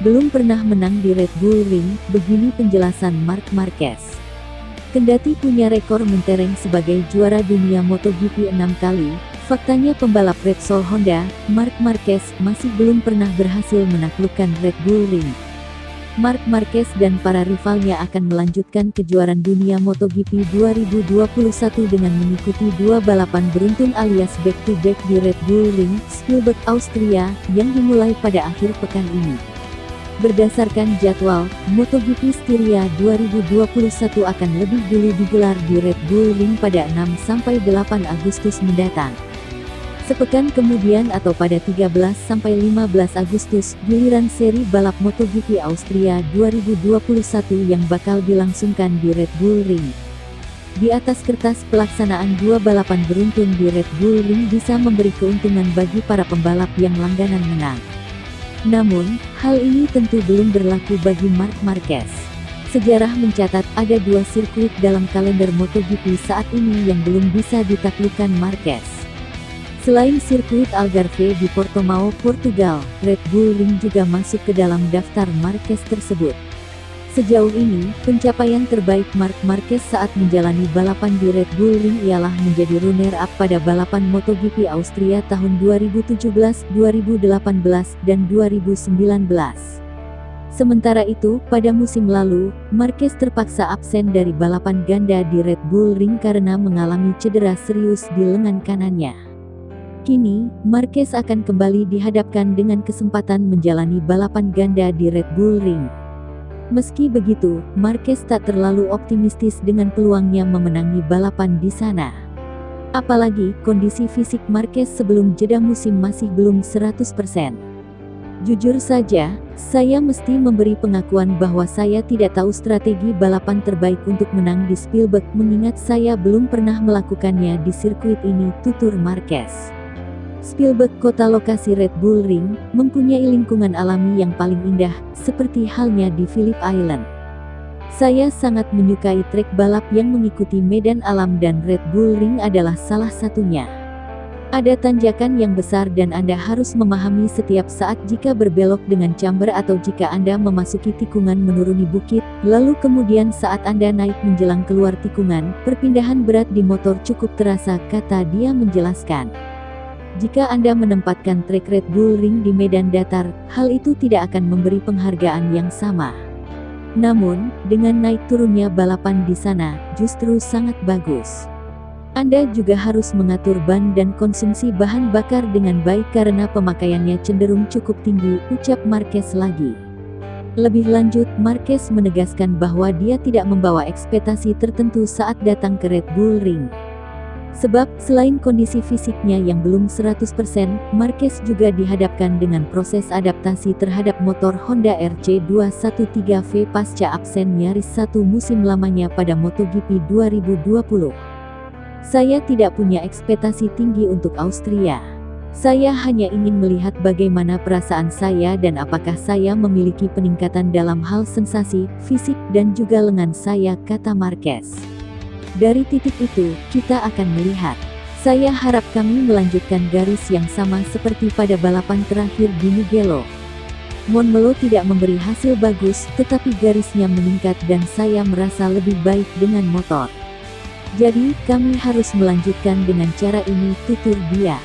belum pernah menang di Red Bull Ring, begini penjelasan Marc Marquez. Kendati punya rekor mentereng sebagai juara dunia MotoGP 6 kali, faktanya pembalap Repsol Honda, Marc Marquez, masih belum pernah berhasil menaklukkan Red Bull Ring. Marc Marquez dan para rivalnya akan melanjutkan kejuaraan dunia MotoGP 2021 dengan mengikuti dua balapan beruntun alias back-to-back di Red Bull Ring, Spielberg, Austria, yang dimulai pada akhir pekan ini. Berdasarkan jadwal, MotoGP Styria 2021 akan lebih dulu digelar di Red Bull Ring pada 6–8 Agustus mendatang. Sepekan kemudian atau pada 13–15 Agustus, giliran seri balap MotoGP Austria 2021 yang bakal dilangsungkan di Red Bull Ring. Di atas kertas, pelaksanaan dua balapan beruntun di Red Bull Ring bisa memberi keuntungan bagi para pembalap yang langganan menang. Namun, hal ini tentu belum berlaku bagi Marc Marquez. Sejarah mencatat ada dua sirkuit dalam kalender MotoGP saat ini yang belum bisa ditaklukkan Marquez. Selain sirkuit Algarve di Portimao, Portugal, Red Bull Ring juga masuk ke dalam daftar Marquez tersebut. Sejauh ini, pencapaian terbaik Marc Marquez saat menjalani balapan di Red Bull Ring ialah menjadi runner-up pada balapan MotoGP Austria tahun 2017, 2018, dan 2019. Sementara itu, pada musim lalu, Marquez terpaksa absen dari balapan ganda di Red Bull Ring karena mengalami cedera serius di lengan kanannya. Kini, Marquez akan kembali dihadapkan dengan kesempatan menjalani balapan ganda di Red Bull Ring. Meski begitu, Marquez tak terlalu optimistis dengan peluangnya memenangi balapan di sana. Apalagi, kondisi fisik Marquez sebelum jeda musim masih belum 100%. Jujur saja, saya mesti memberi pengakuan bahwa saya tidak tahu strategi balapan terbaik untuk menang di Spielberg mengingat saya belum pernah melakukannya di sirkuit ini, tutur Marquez. Spielberg, kota lokasi Red Bull Ring, mempunyai lingkungan alami yang paling indah, seperti halnya di Phillip Island. Saya sangat menyukai trek balap yang mengikuti medan alam dan Red Bull Ring adalah salah satunya. Ada tanjakan yang besar dan Anda harus memahami setiap saat jika berbelok dengan camber atau jika Anda memasuki tikungan menuruni bukit, lalu kemudian saat Anda naik menjelang keluar tikungan, perpindahan berat di motor cukup terasa, kata dia menjelaskan. Jika Anda menempatkan trek Red Bull Ring di medan datar, hal itu tidak akan memberi penghargaan yang sama. Namun, dengan naik turunnya balapan di sana, justru sangat bagus. Anda juga harus mengatur ban dan konsumsi bahan bakar dengan baik karena pemakaiannya cenderung cukup tinggi, ucap Marquez lagi. Lebih lanjut, Marquez menegaskan bahwa dia tidak membawa ekspektasi tertentu saat datang ke Red Bull Ring. Sebab, selain kondisi fisiknya yang belum 100%, Marquez juga dihadapkan dengan proses adaptasi terhadap motor Honda RC213V pasca absen nyaris satu musim lamanya pada MotoGP 2020. Saya tidak punya ekspektasi tinggi untuk Austria. Saya hanya ingin melihat bagaimana perasaan saya dan apakah saya memiliki peningkatan dalam hal sensasi, fisik, dan juga lengan saya, kata Marquez. Dari titik itu, kita akan melihat. Saya harap kami melanjutkan garis yang sama seperti pada balapan terakhir di Mugello. Montmello tidak memberi hasil bagus, tetapi garisnya meningkat dan saya merasa lebih baik dengan motor. Jadi, kami harus melanjutkan dengan cara ini, tutur dia.